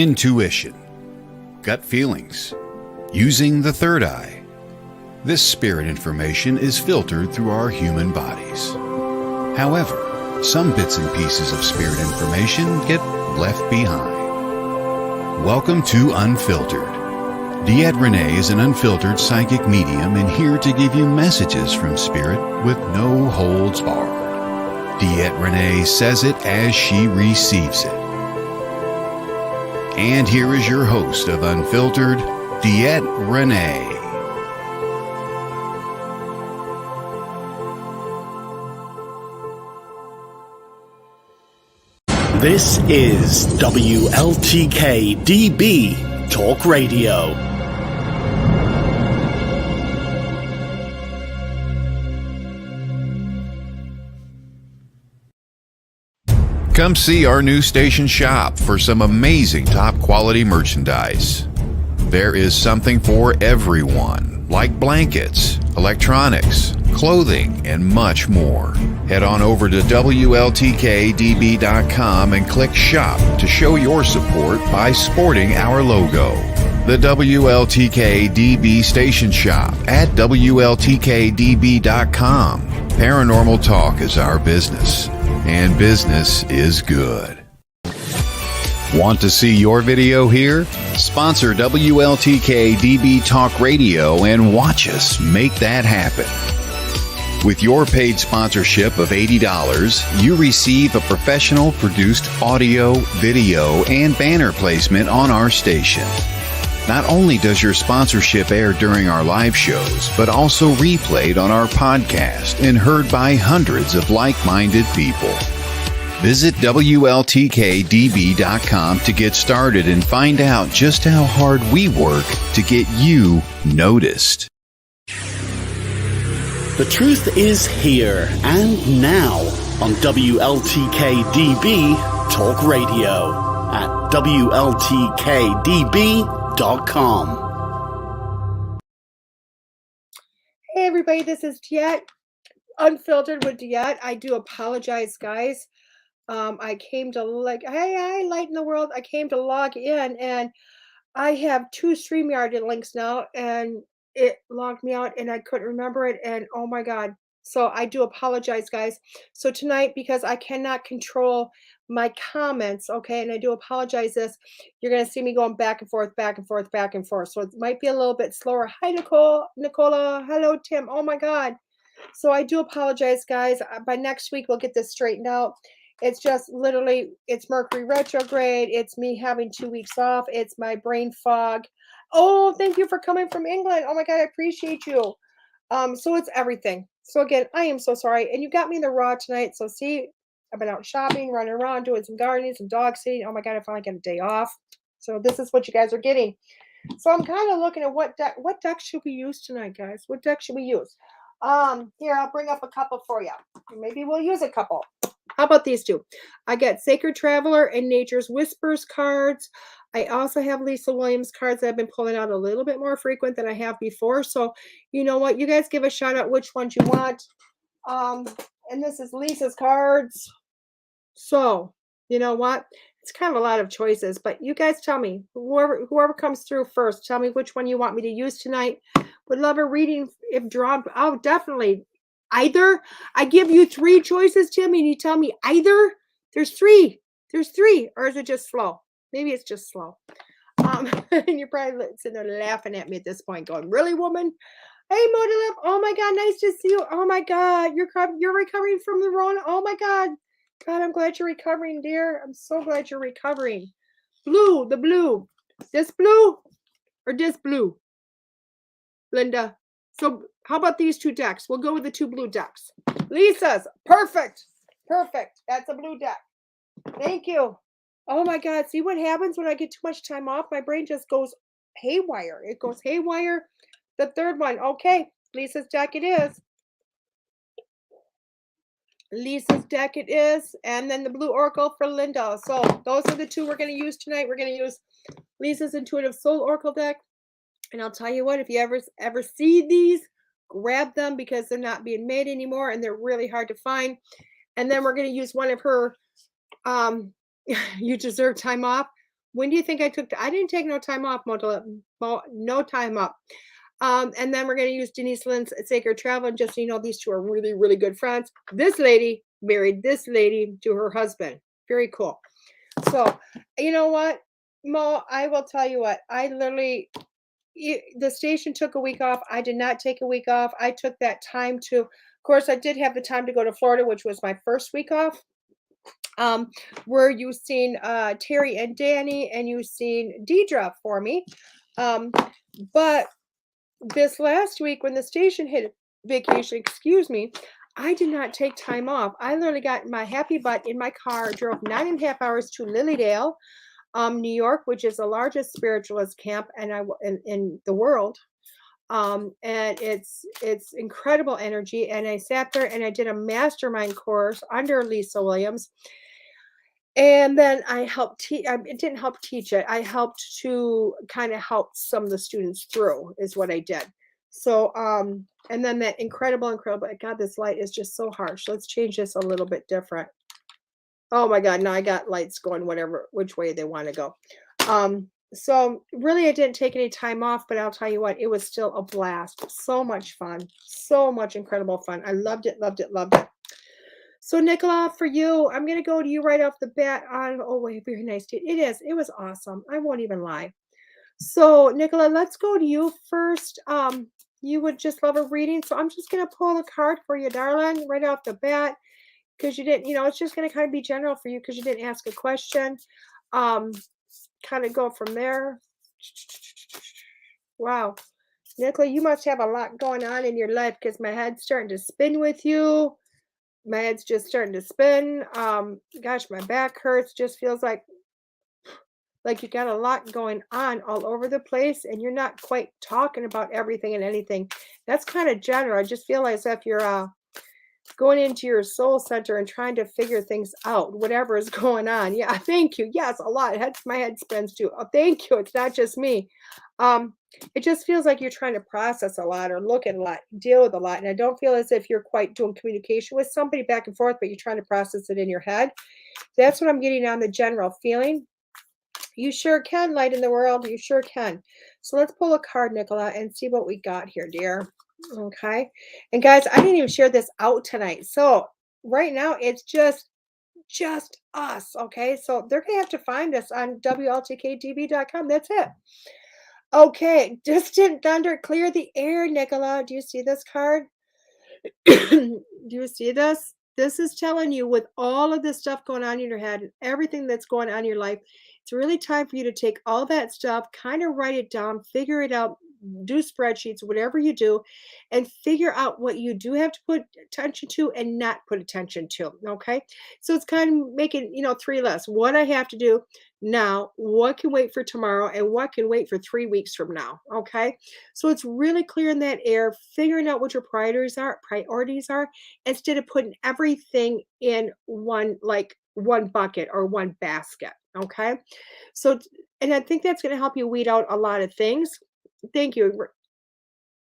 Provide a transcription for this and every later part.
intuition, gut feelings, using the third eye. This spirit information is filtered through our human bodies. However, some bits and pieces of spirit information get left behind. Welcome to Unfiltered. DeEtte Ranae is an unfiltered psychic medium and here to give you messages from spirit with no holds barred. DeEtte Ranae says it as she receives it. And here is your host of Unfiltered, DeEtte Ranae. This is WLTK-DB Talk Radio. Come see our new station shop for some amazing top quality merchandise. There is something for everyone, like blankets, electronics, clothing, and much more. Head on over to WLTK-DB.com and click Shop to show your support by sporting our logo. The WLTK-DB Station Shop at WLTK-DB.com. Paranormal talk is our business, and business is good. Want to see your video here? Sponsor WLTK-DB Talk Radio and watch us make that happen. With your paid sponsorship of $80, you receive a professional produced audio, video, and banner placement on our station. Not only does your sponsorship air during our live shows, but also replayed on our podcast and heard by hundreds of like-minded people. Visit WLTKDB.com to get started and find out just how hard we work to get you noticed. The truth is here and now on WLTK-DB Talk Radio at WLTKDB.com. Hey everybody, this is DeEtte, Unfiltered with DeEtte. I do apologize, guys. I came to hey, light in the world. I came to log in and I have 2 StreamYard links now and it logged me out and I couldn't remember it. And oh my God. So I do apologize, guys. So tonight, because I cannot control my comments, okay, and I do apologize this, you're going to see me going back and forth, back and forth, back and forth. So it might be a little bit slower. Hi, Nicola. Hello, Tim. Oh my God. So I do apologize, guys. By next week, we'll get this straightened out. It's just literally, it's Mercury retrograde. It's me having 2 weeks off. It's my brain fog. Oh, thank you for coming from England. Oh my God, I appreciate you. So it's everything. So again, I am so sorry. And you got me in the raw tonight. So see, I've been out shopping, running around, doing some gardening, some dog sitting. Oh my God, I finally got a day off. So this is what you guys are getting. So I'm kind of looking at what deck should we use tonight, guys? What deck should we use? Here, I'll bring up a couple for you. Maybe we'll use a couple. How about these two? I got Sacred Traveler and Nature's Whispers cards. I also have Lisa Williams cards that I've been pulling out a little bit more frequent than I have before. So you know what? You guys give a shout out which ones you want. And this is Lisa's cards. So you know what? It's kind of a lot of choices, but you guys tell me, whoever comes through first, tell me which one you want me to use tonight. Would love a reading if drawn. Oh, definitely. Either. I give you 3 choices, Tim, and you tell me either. There's 3. Or is it just slow? Maybe it's just slow. And you're probably sitting there laughing at me at this point, going, "Really, woman? Hey, Modalip. Oh my God, nice to see you. Oh my God, you're recovering from the Rona. Oh my God, I'm glad you're recovering, dear. I'm so glad you're recovering. Blue, the blue. This blue or this blue, Linda. So how about these 2 decks? We'll go with the 2 blue decks. Lisa's. Perfect. That's a blue deck. Thank you. Oh my God. See what happens when I get too much time off? My brain just goes haywire. It goes haywire. The third one. Okay. Lisa's deck it is. And then the blue oracle for Linda. So those are the 2 we're going to use tonight. We're going to use Lisa's Intuitive Soul Oracle deck. And I'll tell you what, if you ever see these, grab them because they're not being made anymore and they're really hard to find. And then we're going to use one of her You Deserve Time Off. When do you think I took I didn't take no time off, no time up. And then we're going to use Denise Lynn's Sacred Travel. And just so you know, these two are really, really good friends. This lady married this lady to her husband. Very cool. So, you know what, Mo, I will tell you what, I literally, the station took a week off. I did not take a week off. I took that time to, of course, I did have the time to go to Florida, which was my first week off. Where you've seen Terry and Danny, and you've seen Deidre for me. But this last week, when the station hit vacation, excuse me, I did not take time off. I literally got my happy butt in my car, drove 9.5 hours to Lilydale, New York, which is the largest spiritualist camp in the world. And it's incredible energy. And I sat there and I did a mastermind course under Lisa Williams. And then I helped teach. It didn't help teach it. I helped to kind of help some of the students through is what I did. So, and then that incredible, God, this light is just so harsh. Let's change this a little bit different. Oh my God, now I got lights going which way they want to go. So really I didn't take any time off, but I'll tell you what, it was still a blast. So much fun. So much incredible fun. I loved it, loved it, loved it. So Nicola, for you, I'm going to go to you right off the bat on, oh, wait, very nice. It is. It was awesome. I won't even lie. So Nicola, let's go to you first. You would just love a reading. So I'm just going to pull a card for you, darling, right off the bat, because you didn't, it's just going to kind of be general for you because you didn't ask a question. Kind of go from there. Wow. Nicola, you must have a lot going on in your life because my head's starting to spin with you. My head's just starting to spin. Gosh, my back hurts. Just feels like you got a lot going on all over the place and you're not quite talking about everything and anything. That's kind of general. I just feel as if you're going into your soul center and trying to figure things out, whatever is going on. Yeah, thank you. Yes, a lot. My head spins too. Oh, thank you. It's not just me. It just feels like you're trying to process a lot or look at a lot, deal with a lot. And I don't feel as if you're quite doing communication with somebody back and forth, but you're trying to process it in your head. That's what I'm getting on the general feeling. You sure can, light in the world. You sure can. So let's pull a card, Nicola, and see what we got here, dear. Okay. And guys, I didn't even share this out tonight. So right now it's just us. Okay. So they're going to have to find us on WLTK-DB.com. That's it. Okay, distant thunder, clear the air, Nicola. Do you see this card? Do you see this? This is telling you with all of this stuff going on in your head and everything that's going on in your life, it's really time for you to take all that stuff, kind of write it down, figure it out, do spreadsheets, whatever you do, and figure out what you do have to put attention to and not put attention to. Okay. So it's kind of making, 3 lists. What I have to do now, what can wait for tomorrow, and what can wait for 3 weeks from now. Okay. So it's really clearing that air, figuring out what your priorities are, instead of putting everything in one bucket or one basket. Okay. So, and I think that's going to help you weed out a lot of things. Thank you.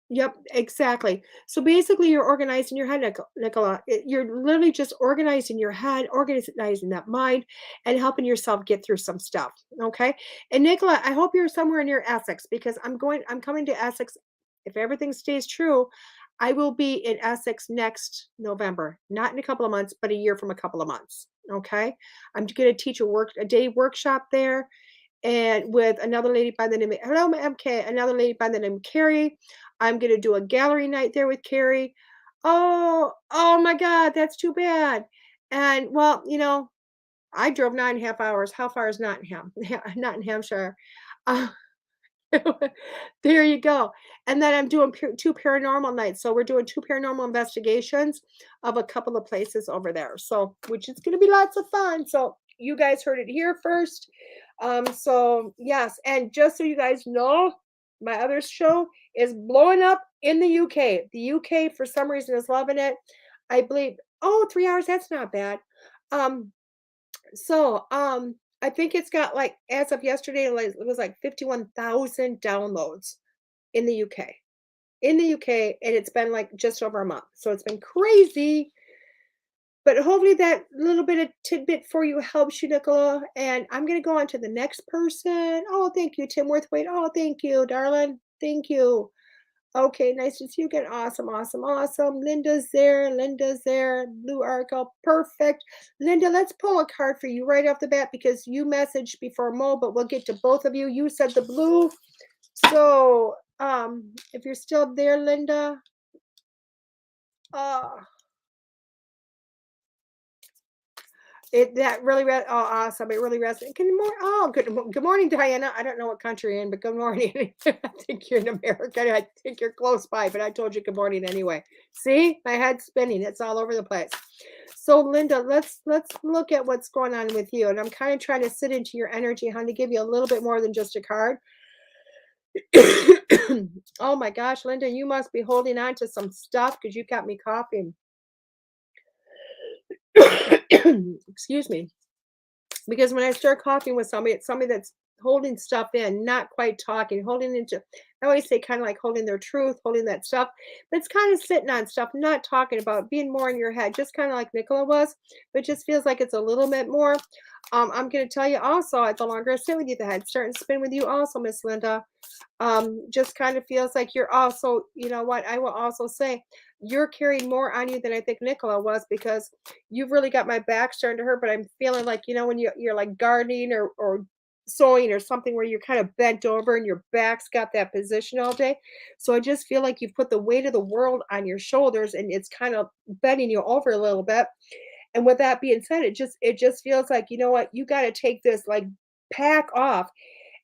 Yep, exactly. So basically, you're organizing your head, Nicola. You're literally just organizing your head, organizing that mind, and helping yourself get through some stuff. Okay. And Nicola, I hope you're somewhere near Essex because I'm coming to Essex. If everything stays true, I will be in Essex next November, not in a couple of months, but a year from a couple of months. Okay. I'm going to teach a day workshop there. And with another lady by the name of, hello, MK, another lady by the name of Carrie. I'm going to do a gallery night there with Carrie. Oh my God, that's too bad. And well, I drove 9.5 hours. How far is Nottingham? Nottinghamshire. There you go. And then I'm doing 2 paranormal nights. So we're doing 2 paranormal investigations of a couple of places over there. So, which is going to be lots of fun. So you guys heard it here first. So yes. And just so you guys know, my other show is blowing up in the UK. The UK for some reason is loving it. I believe, 3 hours. That's not bad. I think it's got as of yesterday, it was 51,000 downloads in the UK. And it's been just over a month. So it's been crazy. But hopefully that little bit of tidbit for you helps you, Nicola. And I'm going to go on to the next person. Oh, thank you, Tim Worthwaite. Oh, thank you, darling. Thank you. Okay, nice to see you again. Awesome, awesome, awesome. Linda's there. Linda's there. Blue Arco. Perfect. Linda, let's pull a card for you right off the bat because you messaged before Mo, but we'll get to both of you. You said the blue. So, if you're still there, Linda, uh, that really oh, awesome. It really resonated. Good morning, Diana. I don't know what country you're in, but good morning. I think you're in America. I think you're close by, but I told you good morning anyway. See, my head's spinning. It's all over the place. So, Linda, let's look at what's going on with you. And I'm kind of trying to sit into your energy, hon, to give you a little bit more than just a card. Oh my gosh, Linda, you must be holding on to some stuff because you got me coughing. Excuse me. Because when I start coughing with somebody, it's somebody that's holding stuff in, not quite talking, holding into, I always say kind of like holding their truth, holding that stuff, but it's kind of sitting on stuff, not talking about, being more in your head, just kind of like Nicola was, but just feels like it's a little bit more. I'm going to tell you also, the longer I sit with you, the head starting to spin with you also, Miss Linda. Just kind of feels like you're also, you know what, I will also say, you're carrying more on you than I think Nicola was because you've really got my back starting to hurt, but I'm feeling like, you know, when you're like gardening or sewing or something where you're kind of bent over and your back's got that position all day. So I just feel like you put the weight of the world on your shoulders and it's kind of bending you over a little bit. And with that being said, it just feels like, you know what, you got to take this like pack off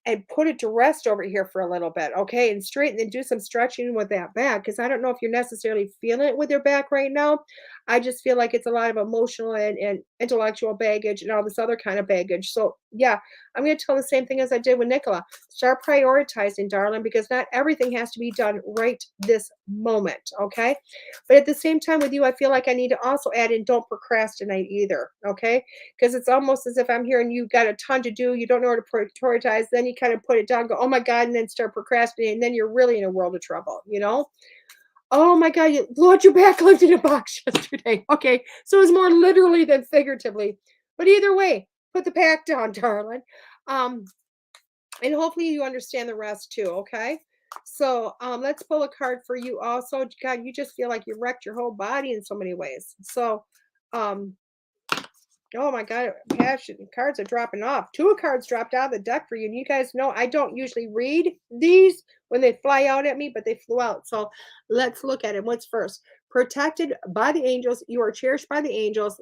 and put it to rest over here for a little bit, okay? And straighten and do some stretching with that back because I don't know if you're necessarily feeling it with your back right now. I just feel like it's a lot of emotional and intellectual baggage and all this other kind of baggage. So, yeah, I'm going to tell the same thing as I did with Nicola. Start prioritizing, darling, because not everything has to be done right this moment, okay? But at the same time with you, I feel like I need to also add in don't procrastinate either, okay? Because it's almost as if I'm hearing you got a ton to do, you don't know how to prioritize, then you kind of put it down, go, oh my God, and then start procrastinating, and then you're really in a world of trouble, you know? Oh my God, you blew out your back lifting a box yesterday. Okay, so it's more literally than figuratively. But either way, put the pack down, darling. Um, and hopefully you understand the rest too, okay? So let's pull a card for you also. God, you just feel like you wrecked your whole body in so many ways. So um oh my God, passion cards are dropping off. Two cards dropped out of the deck for you. And you guys know I don't usually read these when they fly out at me, but they flew out. So let's look at it. What's first? Protected by the angels. You are cherished by the angels.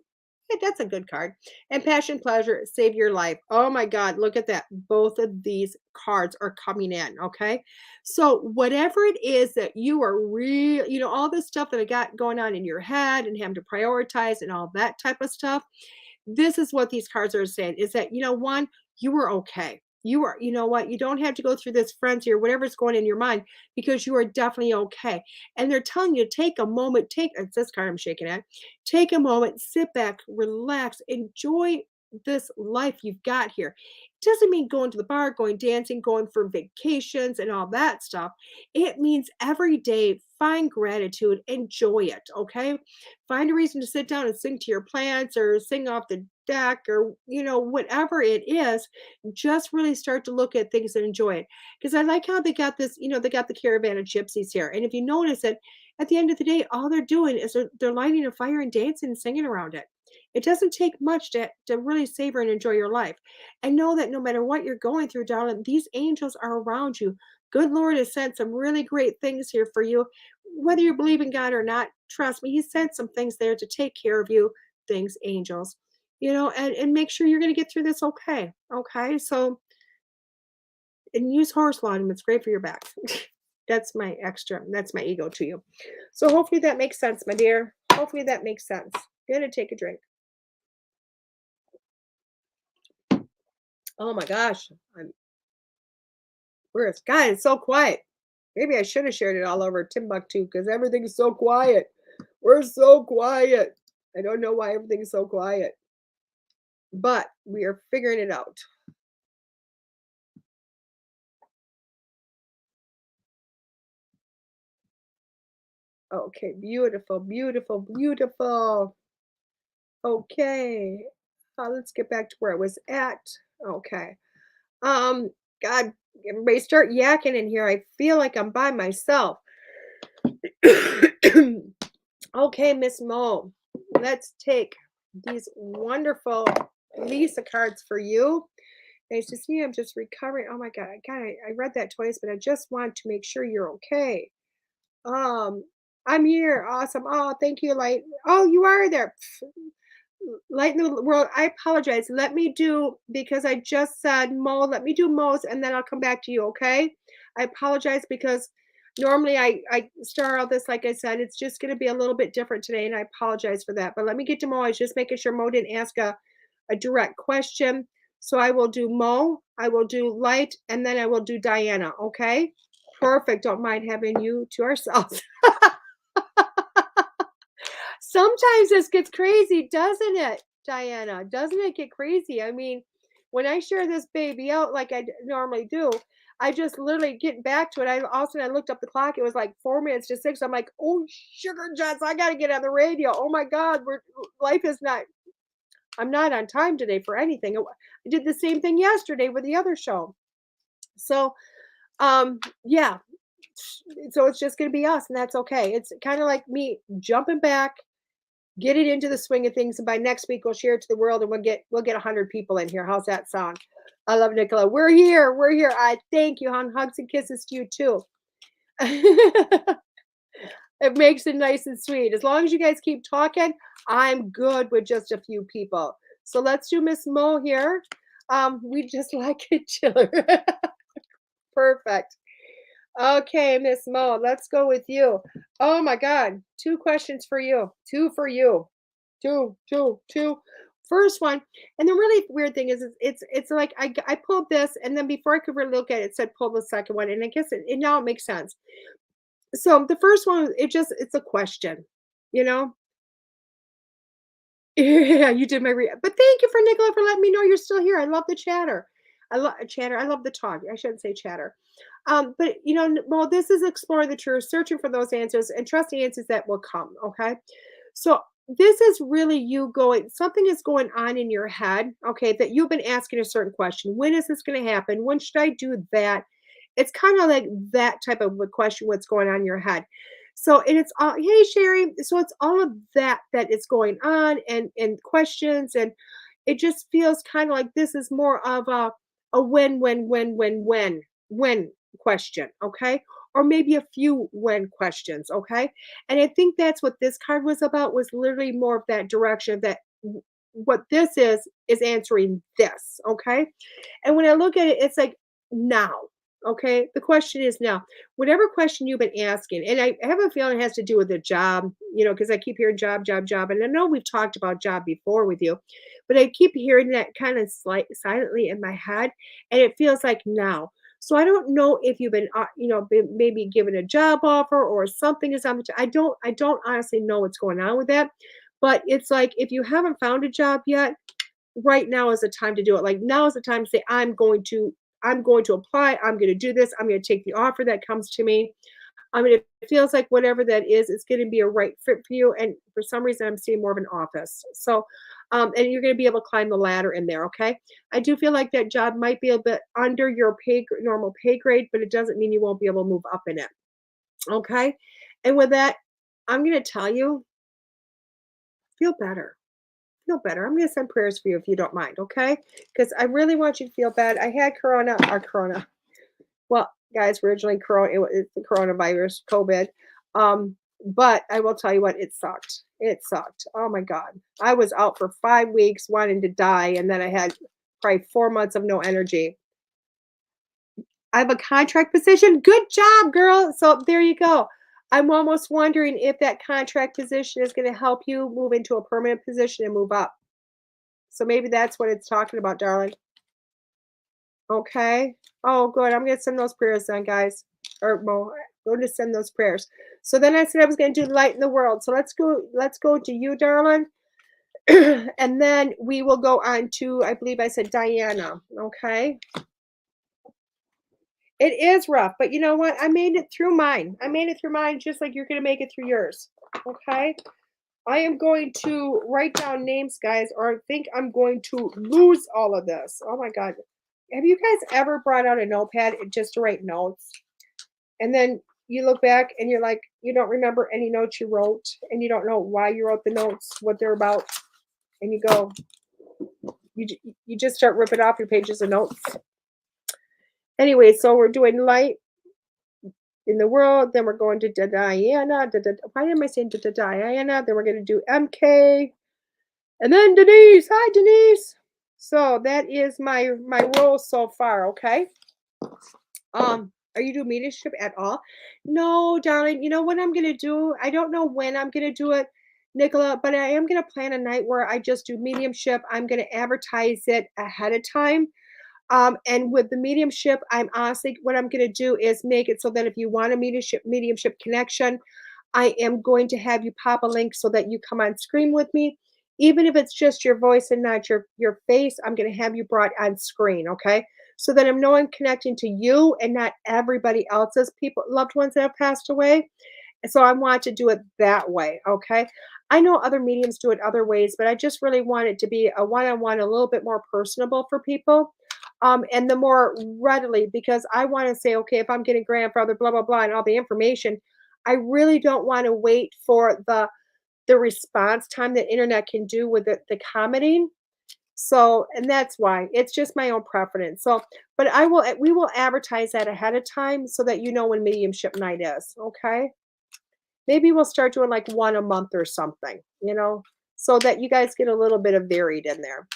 Hey, that's a good card. And passion, pleasure, save your life. Oh my God, look at that. Both of these cards are coming in. Okay. So whatever it is that you are real, you know, all this stuff that I got going on in your head and having to prioritize and all that type of stuff, this is what these cards are saying is that, you know, one, you were okay. You are, you know what, you don't have to go through this frenzy or whatever's going in your mind because you are definitely okay. And they're telling you, take a moment, it's this card I'm shaking at, take a moment, sit back, relax, enjoy this life you've got here. It doesn't mean going to the bar, going dancing, going for vacations and all that stuff. It means every day, find gratitude, enjoy it, okay? Find a reason to sit down and sing to your plants or sing off the deck or, you know, whatever it is, just really start to look at things and enjoy it. Because I like how they got this, you know, they got the caravan of gypsies here. And if you notice it, at the end of the day, all they're doing is they're lighting a fire and dancing and singing around it. It doesn't take much to really savor and enjoy your life. And know that no matter what you're going through, darling, these angels are around you. Good Lord has sent some really great things here for you. Whether you believe in God or not, trust me, He sent some things there to take care of you, things, angels, you know, and make sure you're going to get through this okay. Okay. So, and use horse laudanum. It's great for your back. That's my ego to you. So hopefully that makes sense, my dear. Hopefully that makes sense. Gonna take a drink. Oh my gosh. God, it's so quiet. Maybe I should have shared it all over Timbuktu because everything's so quiet. We're so quiet. I don't know why everything's so quiet, but we are figuring it out. Okay, beautiful, beautiful, beautiful. Okay. Let's get back to where I was at. Okay. Um, God, everybody start yakking in here. I feel like I'm by myself. Okay, Miss Mo, let's take these wonderful Lisa cards for you. Nice to see you. I'm just recovering. Oh my God, I read that twice, but I just want to make sure you're okay. Um, I'm here. Awesome. Oh, thank you, Light. Oh, you are there. Light in the world. I apologize. Let me do because I just said Mo. Let me do Mo's and then I'll come back to you. Okay. I apologize because normally I start all this like I said. It's just going to be a little bit different today, and I apologize for that. But let me get to Mo. I was just making sure Mo didn't ask a direct question. So I will do Mo. I will do Light, and then I will do Diana. Okay. Perfect. Don't mind having you to ourselves. Sometimes this gets crazy, doesn't it, Diana? Doesn't it get crazy? I mean, when I share this baby out like I normally do, I just literally get back to it. I all of a sudden I looked up the clock. It was like 4 minutes to 6. I'm like, oh sugar jets, I gotta get on the radio. Oh my God, life is not. I'm not on time today for anything. I did the same thing yesterday with the other show. So, yeah. So it's just gonna be us, and that's okay. It's kind of like me jumping back, get it into the swing of things, and by next week we'll share it to the world, and we'll get 100 people in here. How's that sound? I love Nicola. We're here. We're here. I thank you, hon. Hugs and kisses to you too. It makes it nice and sweet. As long as you guys keep talking, I'm good with just a few people. So let's do Miss Mo here. We just like it chiller. Perfect. Okay, Miss Mo, let's go with you. Oh my God, 2 questions for you. 2 for you. Two. First one, and the really weird thing is, it's like I pulled this, and then before I could really look at it, it said pull the second one, and I guess it now it makes sense. So the first one, it's a question, you know. Yeah, you did my but thank you for Nicola for letting me know you're still here. I love the chatter. I love chatter. I love the talk. I shouldn't say chatter. But well, this is exploring the truth, searching for those answers, and trusting answers that will come. Okay, so this is really you going. Something is going on in your head. Okay, that you've been asking a certain question. When is this going to happen? When should I do that? It's kind of like that type of a question. What's going on in your head? So, and it's all, hey Sherry. So it's all of that is going on, and questions, and it just feels kind of like this is more of a when question, okay? Or maybe a few when questions, okay? And I think that's what this card was about, was literally more of that direction that what this is answering this, okay? And when I look at it, it's like now. Okay. The question is now, whatever question you've been asking, and I have a feeling it has to do with the job, because I keep hearing job, job, job. And I know we've talked about job before with you, but I keep hearing that kind of silently in my head. And it feels like now. So I don't know if you've been maybe given a job offer or something is on the, I don't honestly know what's going on with that. But it's like, if you haven't found a job yet, right now is the time to do it. Like now is the time to say, I'm going to apply. I'm going to do this. I'm going to take the offer that comes to me. I mean, it feels like whatever that is, it's going to be a right fit for you. And for some reason, I'm seeing more of an office. So, and you're going to be able to climb the ladder in there. Okay. I do feel like that job might be a bit under your normal pay grade, but it doesn't mean you won't be able to move up in it. Okay. And with that, I'm going to tell you, feel better. Feel better. I'm going to send prayers for you if you don't mind, okay? Because I really want you to feel bad. I had corona. Well, guys, originally it's the coronavirus, COVID. But I will tell you what, it sucked. It sucked. Oh my God. I was out for 5 weeks wanting to die, and then I had probably 4 months of no energy. I have a contract position. Good job, girl. So there you go. I'm almost wondering if that contract position is going to help you move into a permanent position and move up. So maybe that's what it's talking about, darling. Okay. Oh, good. I'm going to send those prayers then, guys. Or Mo, I'm going to send those prayers. So then I said I was going to do light in the world. So let's go to you, darling. And then we will go on to, I believe I said Diana. Okay. It is rough, but you know what? I made it through mine. I made it through mine just like you're going to make it through yours. Okay. I am going to write down names, guys, or I think I'm going to lose all of this. Oh my God. Have you guys ever brought out a notepad just to write notes? And then you look back and you're like, you don't remember any notes you wrote and you don't know why you wrote the notes, what they're about. And you go, you just start ripping off your pages of notes. Anyway, so we're doing light in the world. Then we're going to Diana. Why am I saying Diana? Then we're going to do MK. And then Denise. Hi, Denise. So that is my role so far, okay? Are you doing mediumship at all? No, darling. You know what I'm gonna do? I don't know when I'm gonna do it, Nicola, but I am gonna plan a night where I just do mediumship. I'm gonna advertise it ahead of time. And with the mediumship, I'm honestly what I'm gonna do is make it so that if you want a mediumship connection, I am going to have you pop a link so that you come on screen with me. Even if it's just your voice and not your face, I'm going to have you brought on screen, okay? So that I'm connecting to you and not everybody else's people, loved ones that have passed away. So I want to do it that way, okay? I know other mediums do it other ways, but I just really want it to be a one-on-one, a little bit more personable for people. And the more readily, because I want to say, okay, if I'm getting grandfather, blah, blah, blah, and all the information, I really don't want to wait for the response time that internet can do with the commenting. So, and that's why it's just my own preference. So, but we will advertise that ahead of time so that you know when mediumship night is. Okay. Maybe we'll start doing like one a month or something, so that you guys get a little bit of varied in there.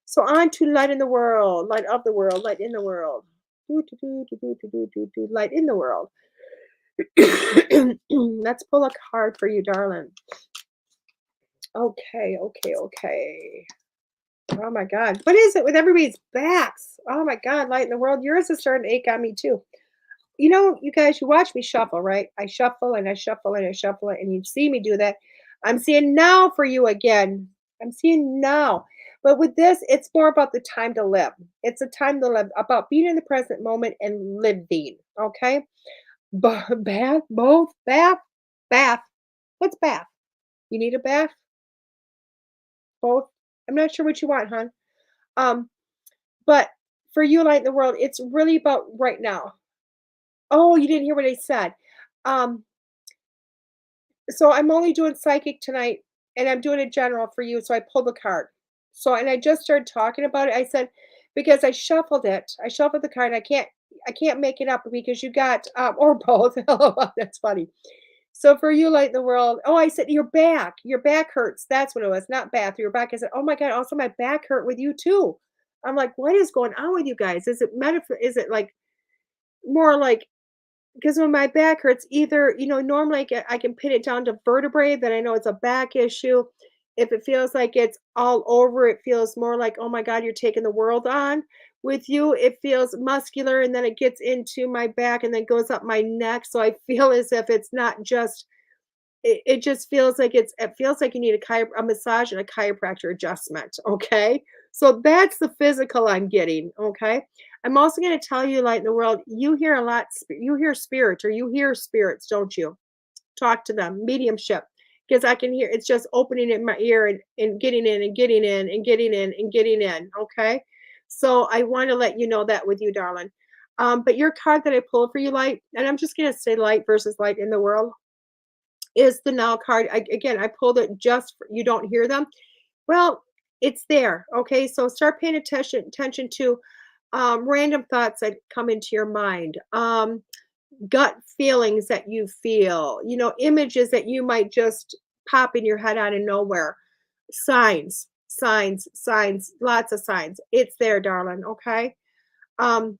So on to light in the world, light of the world, light in the world. Light in the world. Let's pull a card for you, darling. Okay. Oh my God. What is it with everybody's backs? Oh my God, light in the world. Yours is starting to ache on me too. You guys, you watch me shuffle, right? I shuffle and I shuffle and I shuffle it, and you see me do that. I'm seeing now for you again. I'm seeing now. But with this, it's more about the time to live. It's a time to live, about being in the present moment and living. Okay? Bath, both, bath. What's bath? You need a bath? Both? I'm not sure what you want, hon. But for you, light in the world, it's really about right now. Oh, you didn't hear what I said. Um, so I'm only doing psychic tonight, and I'm doing a general for you. So I pulled the card. So and I just started talking about it. I said because I shuffled it. I shuffled the card. I can't make it up because you got or both. That's funny. So for you, light in the world. Oh, I said your back. Your back hurts. That's what it was. Not bath. Your back. I said, oh my God. Also, my back hurt with you too. I'm like, what is going on with you guys? Is it Is it like more like because when my back hurts, either normally I can pin it down to vertebrae that I know it's a back issue. If it feels like it's all over, it feels more like, oh my God, you're taking the world on. With you, it feels muscular, and then it gets into my back and then goes up my neck. So I feel as if it's not just it just feels like it feels like you need a massage and a chiropractor adjustment. Okay. So that's the physical I'm getting. Okay. I'm also going to tell you, light in the world, you hear a lot, you hear spirits, or you hear spirits, don't you? Talk to them, mediumship, because I can hear it's just opening in my ear and getting in and getting in and getting in and getting in. Okay. So I want to let you know that with you, darling. But your card that I pulled for you, light, and I'm just going to say light versus light in the world, is the now card. I pulled it just for, you don't hear them. Well, it's there. Okay. So start paying attention to random thoughts that come into your mind, gut feelings that you feel, images that you might just pop in your head out of nowhere, signs, lots of signs. It's there, darling. Okay. Um,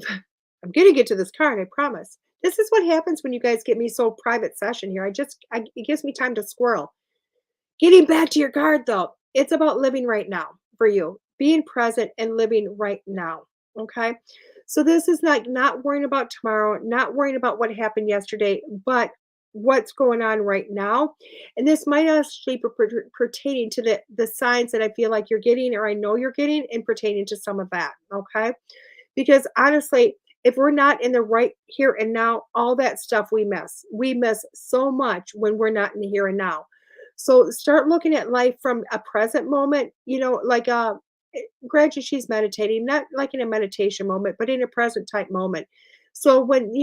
I'm going to get to this card. I promise. This is what happens when you guys get me so private session here. It gives me time to squirrel. Getting back to your card though, it's about living right now for you, being present and living right now. Okay. So this is like not worrying about tomorrow, not worrying about what happened yesterday, but what's going on right now. And this might actually be pertaining to the signs that I feel like you're getting, or I know you're getting, and pertaining to some of that. Okay. Because honestly, if we're not in the right here and now, all that stuff we miss. We miss so much when we're not in the here and now. So start looking at life from a present moment, like granted she's meditating, not like in a meditation moment, but in a present type moment. So when,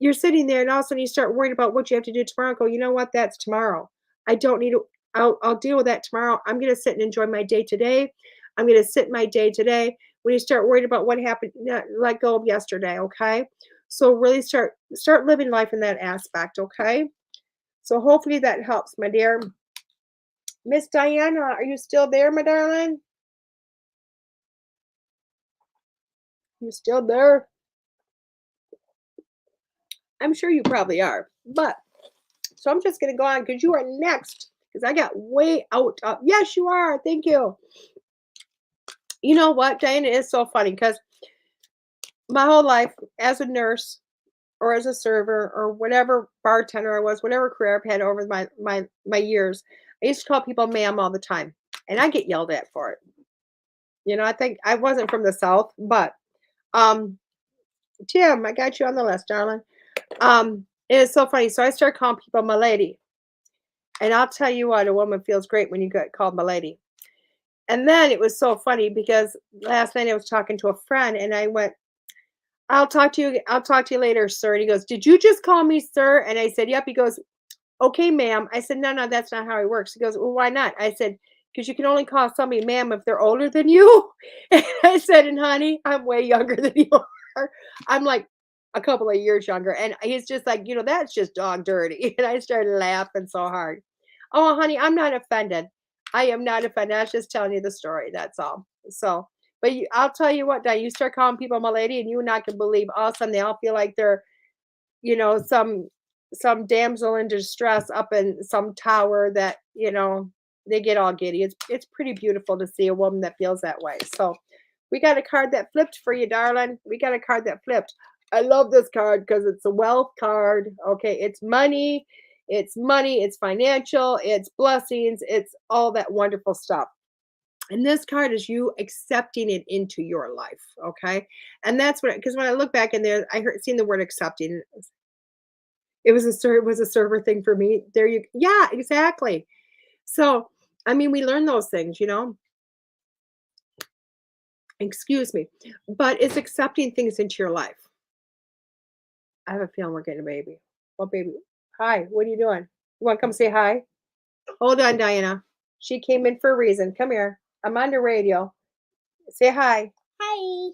you're sitting there and all of a sudden you start worrying about what you have to do tomorrow, go, you know what, that's tomorrow. I don't need to, I'll deal with that tomorrow. I'm going to sit and enjoy my day today. I'm going to sit my day today. When you start worried about what happened, let go of yesterday. Okay. So really start living life in that aspect. Okay. So hopefully that helps, my dear. Miss Diana, are you still there, my darling? You still there? I'm sure you probably are. But so I'm just gonna go on because you are next. Because I got way out of, yes, you are. Thank you. You know what, Diana, is so funny because my whole life as a nurse or as a server or whatever bartender I was, whatever career I've had over my years, I used to call people ma'am all the time. And I get yelled at for it. I think I wasn't from the South, but um Tim, I got you on the list, darling. It's so funny. So I started calling people my lady. And I'll tell you what, a woman feels great when you get called my lady. And then it was so funny because last night I was talking to a friend and I went, I'll talk to you later, sir. And he goes, did you just call me sir? And I said, yep. He goes, okay, ma'am. I said, no, that's not how it works. He goes, well, why not? I said, because you can only call somebody ma'am if they're older than you. And I said, and honey, I'm way younger than you are. I'm like a couple of years younger. And he's just like, that's just dog dirty. And I started laughing so hard. Oh, honey, I'm not offended. I am not offended. I was just telling you the story. That's all. So, but I'll tell you what, Di, you start calling people my lady and you and I can believe all of a sudden they all feel like they're, some damsel in distress up in some tower that, they get all giddy. It's pretty beautiful to see a woman that feels that way. So we got a card that flipped for you, darling. We got a card that flipped. I love this card because it's a wealth card. Okay, it's money, it's financial, it's blessings, it's all that wonderful stuff. And this card is you accepting it into your life. Okay. And that's what, because when I look back in there, I seen the word accepting. It was a server thing for me. Yeah, exactly. So, I mean, we learn those things, excuse me, but it's accepting things into your life. I have a feeling we're getting a baby. What baby? Hi, what are you doing? You want to come say hi? Hold on, Diana. She came in for a reason. Come here. I'm on the radio. Say hi. Hi.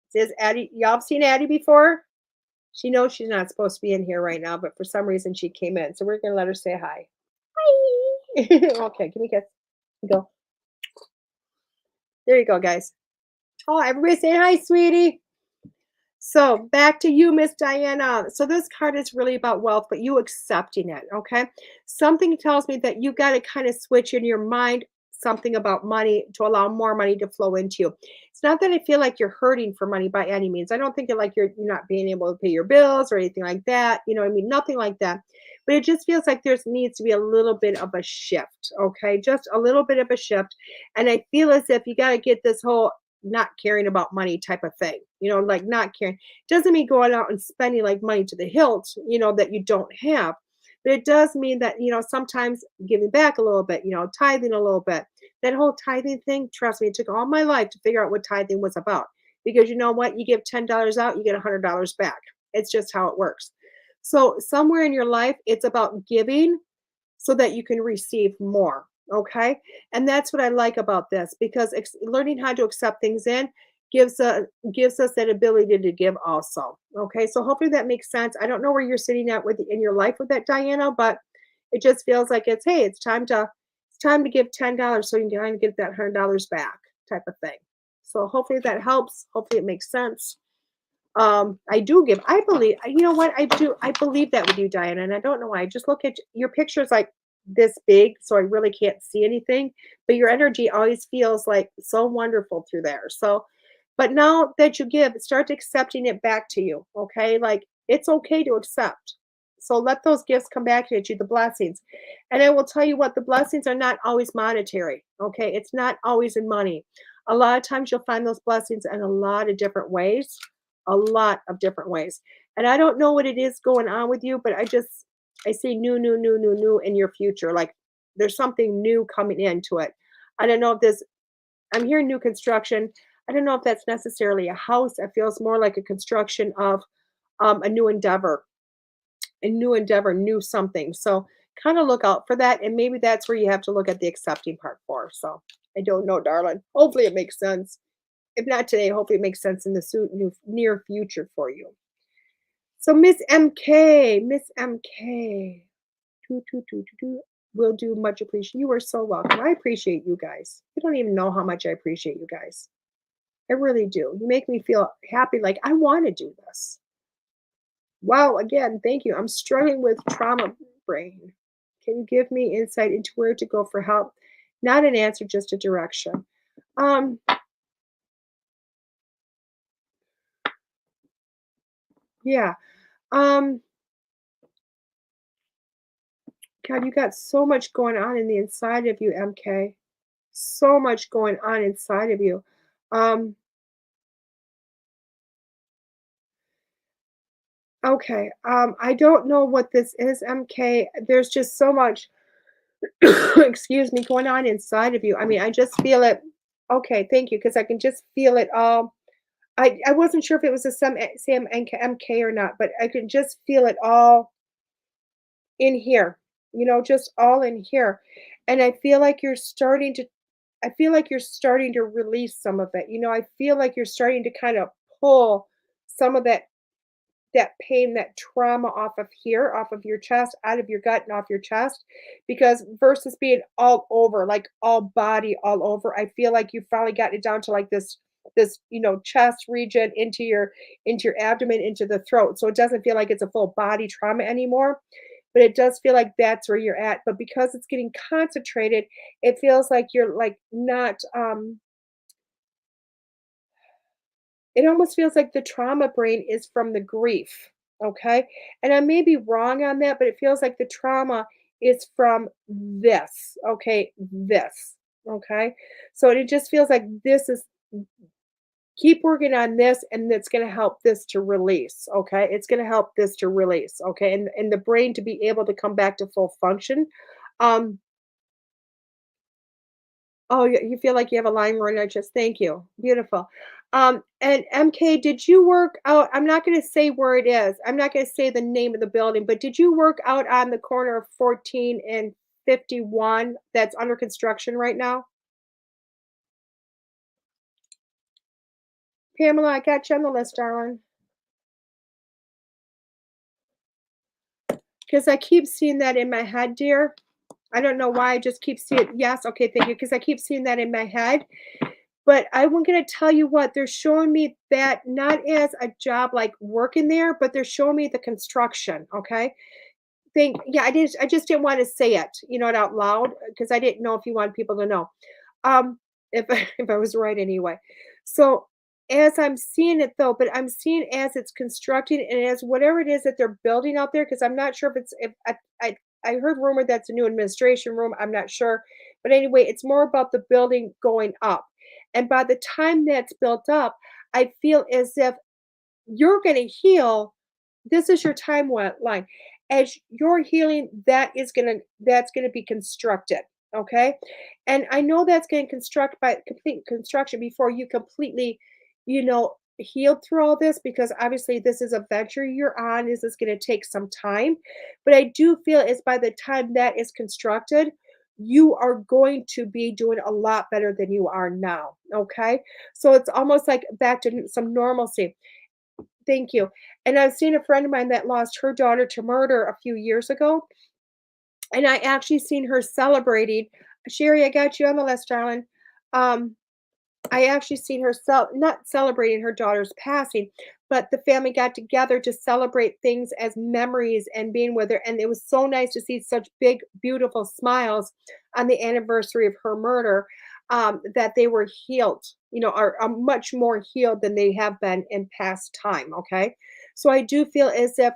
Says Addie. Y'all have seen Addie before? She knows she's not supposed to be in here right now, but for some reason she came in. So we're going to let her say hi. Hi. Okay, give me a kiss. Go. There you go, guys. Oh, everybody say hi, sweetie. So back to you, Miss Diana. So this card is really about wealth, but you accepting it, okay? Something tells me that you got to kind of switch in your mind something about money to allow more money to flow into you. It's not that I feel like you're hurting for money by any means. I don't think that like you're not being able to pay your bills or anything like that. I mean, nothing like that. But it just feels like there needs to be a little bit of a shift, okay? Just a little bit of a shift. And I feel as if you got to get this whole not caring about money type of thing, like not caring. Doesn't mean going out and spending like money to the hilt, that you don't have. But it does mean that, sometimes giving back a little bit, tithing a little bit. That whole tithing thing, trust me, it took all my life to figure out what tithing was about. Because you know what? You give $10 out, you get $100 back. It's just how it works. So somewhere in your life, it's about giving so that you can receive more. Okay. And that's what I like about this because learning how to accept things in gives us that ability to give also. Okay. So hopefully that makes sense. I don't know where you're sitting at in your life with that, Diana, but it just feels like it's time to give $10 so you can kind of get that $100 back type of thing. So hopefully that helps. Hopefully it makes sense. I do give. I believe. You know what? I do. I believe that with you, Diana, and I don't know why. I just look at your pictures like this big, so I really can't see anything. But your energy always feels like so wonderful through there. So, but now that you give, start accepting it back to you. Okay, like it's okay to accept. So let those gifts come back at you, the blessings. And I will tell you what, the blessings are not always monetary. Okay, it's not always in money. A lot of times you'll find those blessings in a lot of different ways. A lot of different ways. And I don't know what it is going on with you, but I see new in your future, like there's something new coming into it. I don't know if this, I'm hearing new construction. I don't know if that's necessarily a house. It feels more like a construction of a new endeavor, new something. So kind of look out for that. And maybe that's where you have to look at the accepting part for. So I don't know, darling. Hopefully it makes sense. If not today, hopefully it makes sense in the near future for you. So Miss MK, will do much appreciate. You are so welcome. I appreciate you guys. You don't even know how much I appreciate you guys. I really do. You make me feel happy, like I want to do this. Wow, again, thank you. I'm struggling with trauma brain. Can you give me insight into where to go for help? Not an answer, just a direction. Yeah. God, you got so much going on in the inside of you, MK. So much going on inside of you. Okay. I don't know what this is, MK. There's just so much, excuse me, going on inside of you. I mean, I just feel it. Okay, thank you, because I can just feel it all. I wasn't sure if it was the same MK or not, but I can just feel it all in here, just all in here. And I feel like you're starting to, release some of it. I feel like you're starting to kind of pull some of that pain, that trauma off of here, off of your chest, out of your gut and off your chest, because versus being all over, like all body, all over, I feel like you finally got it down to like this chest region into your abdomen, into the throat. So it doesn't feel like it's a full body trauma anymore, but it does feel like that's where you're at. But because it's getting concentrated, it feels like you're like not it almost feels like the trauma brain is from the grief, okay? And I may be wrong on that, but it feels like the trauma is from this, okay? This, okay? So it just feels like this is, keep working on this, and it's going to help this to release, okay? It's going to help this to release, okay? And the brain to be able to come back to full function. Um, Oh, you feel like you have a line runner, just thank you. Beautiful. And MK, did you work out? I'm not going to say where it is. I'm not going to say the name of the building, but did you work out on the corner of 14 and 51 that's under construction right now? Pamela, I got you on the list, darling. Because I keep seeing that in my head, dear. I don't know why. I just keep seeing. Yes, okay, thank you. Because I keep seeing that in my head. But I'm gonna tell you what, they're showing me that not as a job like working there, but they're showing me the construction, okay? Yeah, I just didn't want to say it, it out loud because I didn't know if you want people to know. If if I was right anyway. So as I'm seeing it though, but I'm seeing as it's constructing and as whatever it is that they're building out there, because I'm not sure if it's if I heard rumor that's a new administration room. I'm not sure. But anyway, it's more about the building going up. And by the time that's built up, I feel as if you're going to heal. This is your timeline. As you're healing, that's gonna be constructed. Okay. And I know that's going to construct by complete construction before you completely, healed through all this, because obviously this is a venture you're on. This is going to take some time. But I do feel as by the time that is constructed, you are going to be doing a lot better than you are now. Okay. So it's almost like back to some normalcy. Thank you. And I've seen a friend of mine that lost her daughter to murder a few years ago, and I actually seen her celebrating. Sherry, I got you on the list, darling. Um, I actually seen her not celebrating her daughter's passing, but the family got together to celebrate things as memories and being with her. And it was so nice to see such big, beautiful smiles on the anniversary of her murder, that they were healed, are much more healed than they have been in past time. Okay. So I do feel as if,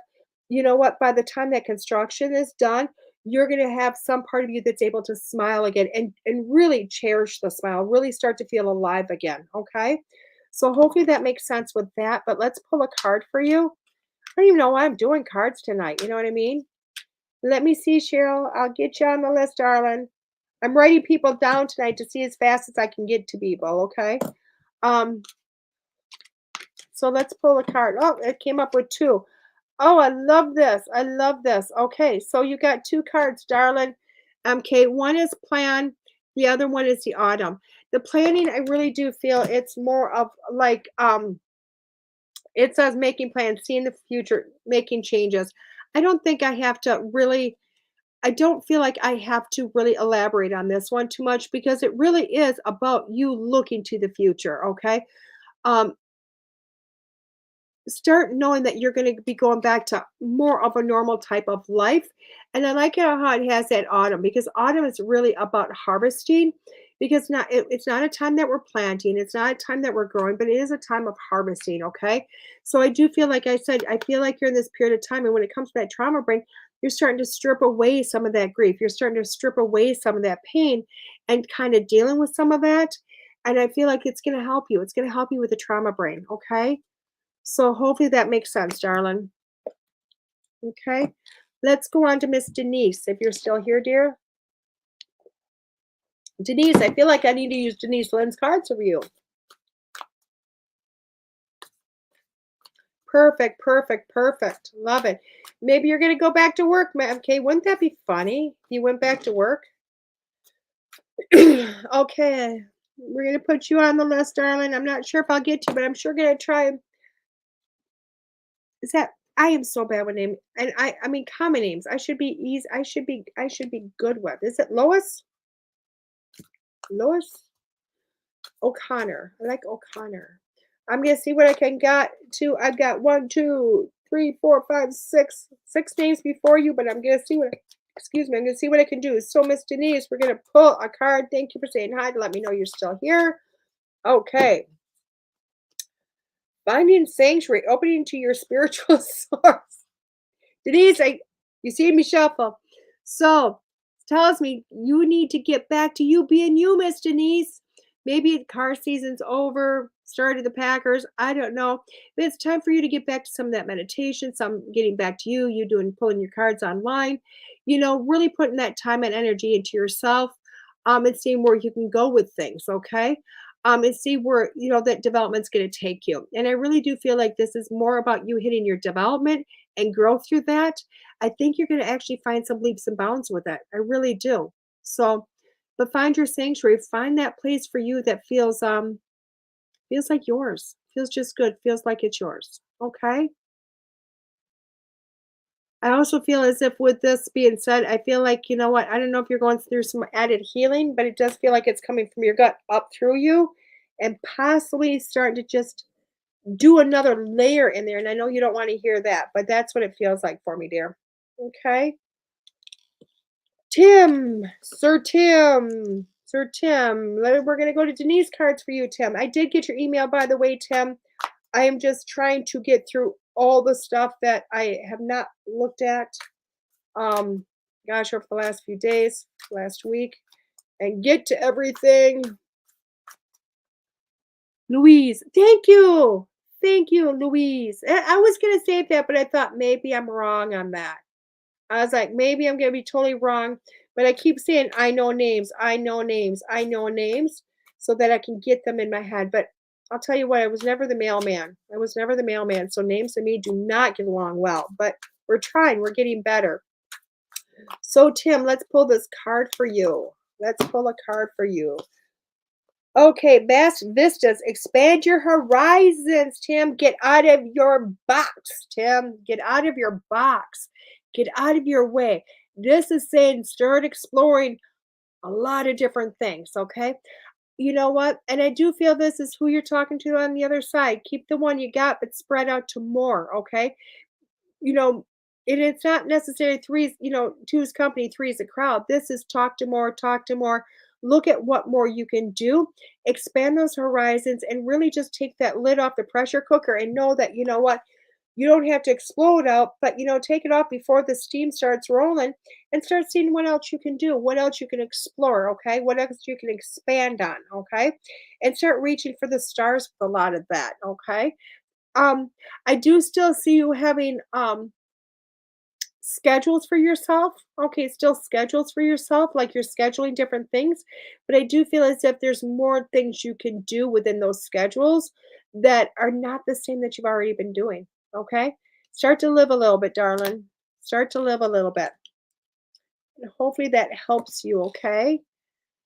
what, by the time that construction is done, you're going to have some part of you that's able to smile again and really cherish the smile, really start to feel alive again. Okay. So hopefully that makes sense with that. But let's pull a card for you. I don't even know why I'm doing cards tonight. You know what I mean? Let me see, Cheryl. I'll get you on the list, darling. I'm writing people down tonight to see as fast as I can get to people, okay? Um, so let's pull a card. Oh, it came up with 2. Oh, I love this. I love this. Okay, so you got 2 cards, darling. Okay, one is plan, the other one is the autumn. The planning, I really do feel it's more of like it says making plans, seeing the future, making changes. I don't think I have to really I don't feel like I have to really elaborate on this one too much because it really is about you looking to the future, okay? Um, start knowing that you're going to be going back to more of a normal type of life. And I like how it has that autumn because autumn is really about harvesting because it's not a time that we're planting, it's not a time that we're growing, but it is a time of harvesting, okay? So I do feel like I said, I feel like you're in this period of time and when it comes to that trauma brain, you're starting to strip away some of that grief. You're starting to strip away some of that pain and kind of dealing with some of that. And I feel like it's going to help you. It's going to help you with the trauma brain, okay? So hopefully that makes sense, darling. Okay. Let's go on to Miss Denise, if you're still here, dear. Denise, I feel like I need to use Denise Lynn's cards for you. Perfect, perfect, perfect. Love it. Maybe you're going to go back to work, ma'am. Okay, wouldn't that be funny if you went back to work? Okay, we're going to put you on the list, darling. I'm not sure if I'll get you, but I'm sure going to try. Is that I am so bad with names, and I mean common names. I should be easy. I should be good with. Is it Lois? Lois O'Connor. I like O'Connor. I'm gonna see what I can get to. I've got 1, 2, 3, 4, 5, 6 names before you, but I'm gonna see what. Excuse me. I'm gonna see what I can do. So, Miss Denise, we're gonna pull a card. Thank you for saying hi to let me know you're still here. Okay. Finding sanctuary, opening to your spiritual source. Denise, you see me shuffle. So tells me you need to get back to you being you, Miss Denise. Maybe car season's over, started the Packers. I don't know. But it's time for you to get back to some of that meditation, some getting back to you, you doing pulling your cards online, really putting that time and energy into yourself, and seeing where you can go with things, okay? And see where that development's going to take you. And I really do feel like this is more about you hitting your development and growth through that. I think you're going to actually find some leaps and bounds with it. I really do. So, but find your sanctuary, find that place for you that feels like yours. Feels just good, feels like it's yours. Okay? I also feel as if with this being said, I feel like, you know what? I don't know if you're going through some added healing, but it does feel like it's coming from your gut up through you and possibly starting to just do another layer in there. And I know you don't want to hear that, but that's what it feels like for me, dear. Okay. Tim, Sir Tim, Sir Tim. We're going to go to Denise cards for you, Tim. I did get your email, by the way, Tim. I am just trying to get through all the stuff that I have not looked at. Gosh, over the last few days, last week, and get to everything. Louise, thank you. Thank you, Louise. I was going to save that, but I thought maybe I'm wrong on that. I was like, maybe I'm going to be totally wrong, but I keep saying, I know names, I know names, I know names, so that I can get them in my head. But I'll tell you what, I was never the mailman. I was never the mailman. So names and me do not get along well, but we're trying, we're getting better. So, Tim, let's pull this card for you. Let's pull a card for you. Okay, vast vistas. Expand your horizons, Tim. Get out of your box, Tim. Get out of your box. Get out of your way. This is saying start exploring a lot of different things, okay? You know what? And I do feel this is who you're talking to on the other side. Keep the one you got, but spread out to more, okay? you know, it's not necessarily threes, two's company, three's a crowd. This is talk to more, look at what more you can do, expand those horizons, and really just take that lid off the pressure cooker and know that, you know what, you don't have to explode out, but, take it off before the steam starts rolling and start seeing what else you can do, what else you can explore, okay? What else you can expand on, okay? And start reaching for the stars with a lot of that, okay? I do still see you having schedules for yourself. Okay, still schedules for yourself, like you're scheduling different things. But I do feel as if there's more things you can do within those schedules that are not the same that you've already been doing. Okay, start to live a little bit, darling. Start to live a little bit. And hopefully that helps you. Okay.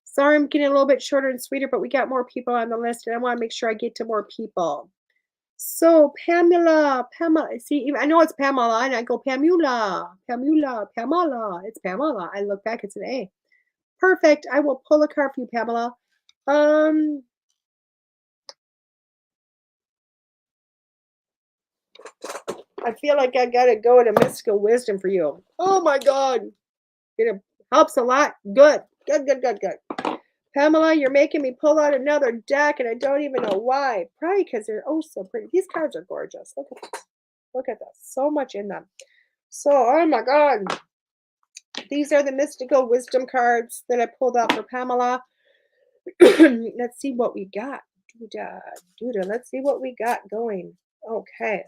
Sorry, I'm getting a little bit shorter and sweeter, but we got more people on the list, and I want to make sure I get to more people. So Pamela, see, I know it's Pamela, and I go Pamela. It's Pamela. I look back, it's an A. Perfect. I will pull a card for you, Pamela. Um, I feel like I gotta go to mystical wisdom for you. Oh my God, it helps a lot. Good. Pamela, you're making me pull out another deck, and I don't even know why. Probably because they're oh so pretty. These cards are gorgeous. Look at this. Look at this. So much in them. So, oh my God. These are the mystical wisdom cards that I pulled out for Pamela. Let's see what we got. Doodah. Let's see what we got going. Okay.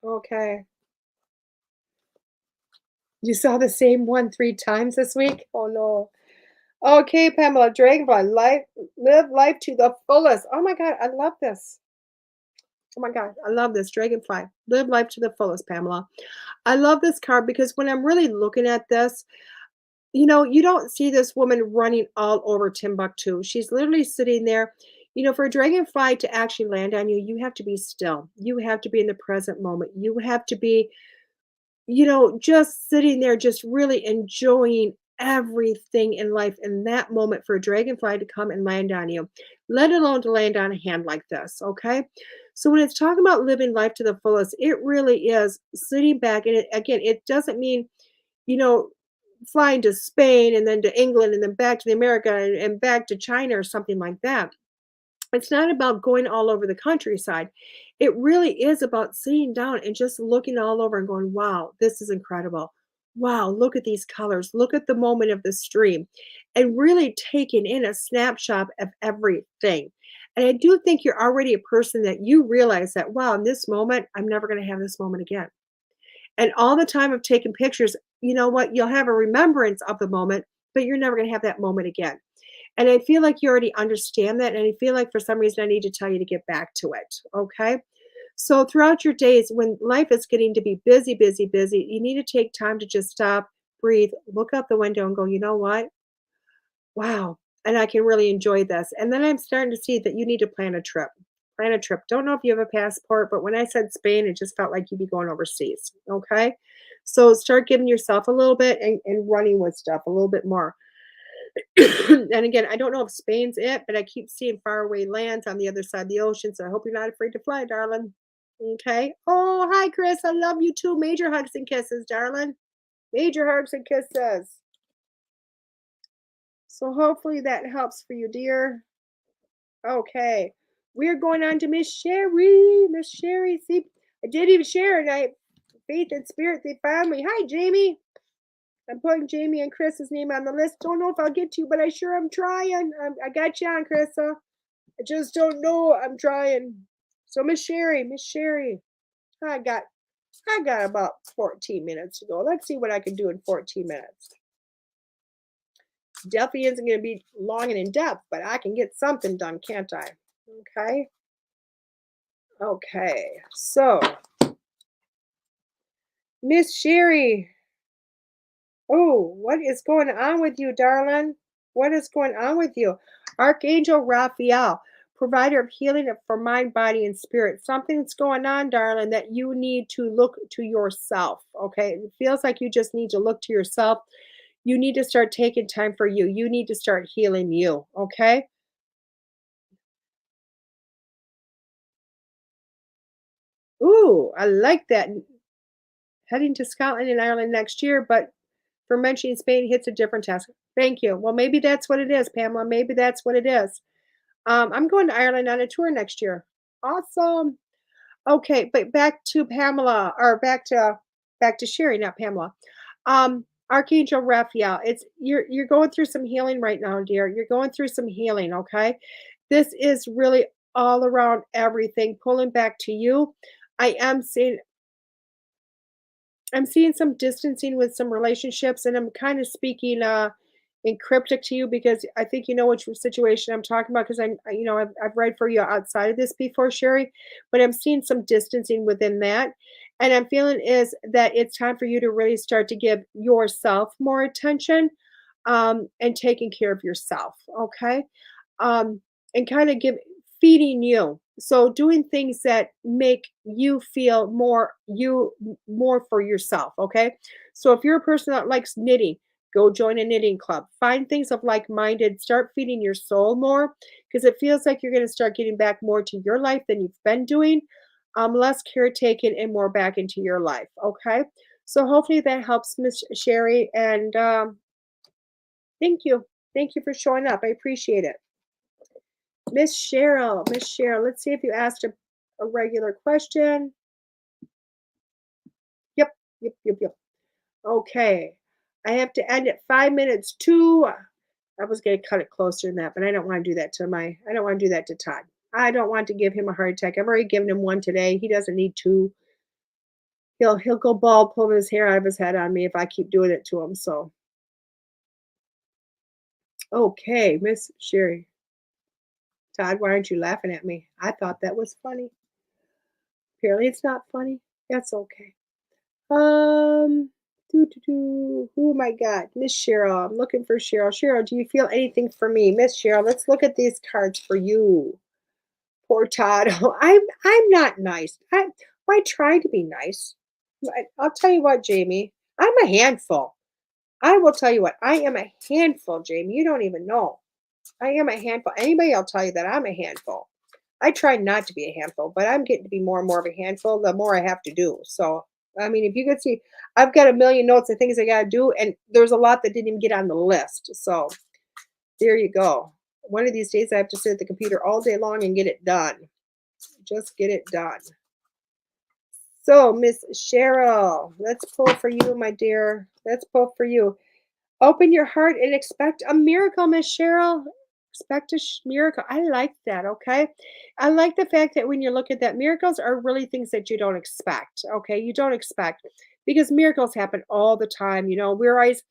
Okay. You saw the same one 3 times this week? Oh no. Okay, Pamela, Dragonfly, live life to the fullest. Oh my God, I love this. Oh my God, I love this Dragonfly. Live life to the fullest, Pamela. I love this card because when I'm really looking at this, you don't see this woman running all over Timbuktu. She's literally sitting there. For a dragonfly to actually land on you, you have to be still. You have to be in the present moment. You have to be, just sitting there, just really enjoying everything in life in that moment for a dragonfly to come and land on you, let alone to land on a hand like this. Okay. So when it's talking about living life to the fullest, it really is sitting back. And again, it doesn't mean, you know, flying to Spain and then to England and then back to the America and back to China or something like that. It's not about going all over the countryside. It really is about sitting down and just looking all over and going, wow, this is incredible. Wow, look at these colors. Look at the moment of the stream and really taking in a snapshot of everything. And I do think you're already a person that you realize that, wow, in this moment, I'm never going to have this moment again. And all the time of taking pictures, you know what? You'll have a remembrance of the moment, but you're never going to have that moment again. And I feel like you already understand that. And I feel like for some reason I need to tell you to get back to it. Okay. So throughout your days, when life is getting to be busy, you need to take time to just stop, breathe, look out the window and go, you know what? Wow. And I can really enjoy this. And then I'm starting to see that you need to plan a trip. Plan a trip. Don't know if you have a passport, but when I said Spain, it just felt like you'd be going overseas. Okay. So start giving yourself a little bit and running with stuff a little bit more. And again, I don't know if Spain's it, but I keep seeing faraway lands on the other side of the ocean. So I hope you're not afraid to fly, darling. Okay. Oh, hi, Chris. I love you too. Major hugs and kisses, darling. Major hugs and kisses. So hopefully that helps for you, dear. Okay. We're going on to Miss Sherry. Miss Sherry. See, I did even share and faith and spirit, they found me. Hi, Jamie. I'm putting Jamie and Chris's name on the list. Don't know if I'll get to you, but I sure am trying. I got you on, Chrissa. I just don't know. I'm trying. So Miss Sherry, I got about 14 minutes to go. Let's see what I can do in 14 minutes. Definitely isn't going to be long and in depth, but I can get something done, can't I? Okay. Okay. So, Miss Sherry. Oh, what is going on with you, darling? What is going on with you? Archangel Raphael, provider of healing for mind, body, and spirit. Something's going on, darling, that you need to look to yourself. Okay. It feels like you just need to look to yourself. You need to start taking time for you. You need to start healing you. Okay. Ooh, I like that. Heading to Scotland and Ireland next year, but for mentioning Spain hits a different task. Thank you. Well, maybe that's what it is, Pamela. Maybe that's what it is. I'm going to Ireland on a tour next year. Awesome. Okay, but back to Pamela, or back to Sherry, not Pamela. Archangel Raphael. You're going through some healing right now, dear. You're going through some healing. Okay, this is really all around everything, pulling back to you. I am seeing I'm seeing some distancing with some relationships, and I'm kind of speaking in cryptic to you because I think you know which situation I'm talking about because I've read for you outside of this before, Sherry, but I'm seeing some distancing within that. And I'm feeling is that it's time for you to really start to give yourself more attention and taking care of yourself. Okay. And kind of give feeding you. So doing things that make you feel more for yourself, okay? So if you're a person that likes knitting, go join a knitting club. Find things of like-minded, start feeding your soul more because it feels like you're going to start getting back more to your life than you've been doing. Less caretaking and more back into your life, okay? So hopefully that helps, Miss Sherry, and thank you. Thank you for showing up. I appreciate it. Miss Cheryl, let's see if you asked a regular question. Yep, yep. Okay. I have to end at 5 minutes to. I was going to cut it closer than that, but I don't want to do that I don't want to do that to Todd. I don't want to give him a heart attack. I've already given him one today. He doesn't need two. He'll go bald pulling his hair out of his head on me if I keep doing it to him. So okay, Miss Sherry. Todd, why aren't you laughing at me? I thought that was funny. Apparently it's not funny. That's okay. Who am I got? Miss Cheryl. I'm looking for Cheryl. Cheryl, do you feel anything for me? Miss Cheryl, let's look at these cards for you. Poor Todd. I'm not nice. I try to be nice. I'll tell you what, Jamie. I'm a handful. I will tell you what. I am a handful, Jamie. You don't even know. I am a handful. Anybody will tell you that I'm a handful. I try not to be a handful, but I'm getting to be more and more of a handful the more I have to do. So, I mean, if you could see, I've got a million notes of things I got to do, and there's a lot that didn't even get on the list. So, there you go. One of these days, I have to sit at the computer all day long and get it done. Just get it done. So, Miss Cheryl, let's pull for you, my dear. Let's pull for you. Open your heart and expect a miracle, Miss Cheryl. Expect a miracle. I like that, okay? I like the fact that when you look at that, miracles are really things that you don't expect, okay? You don't expect because miracles happen all the time. We're always,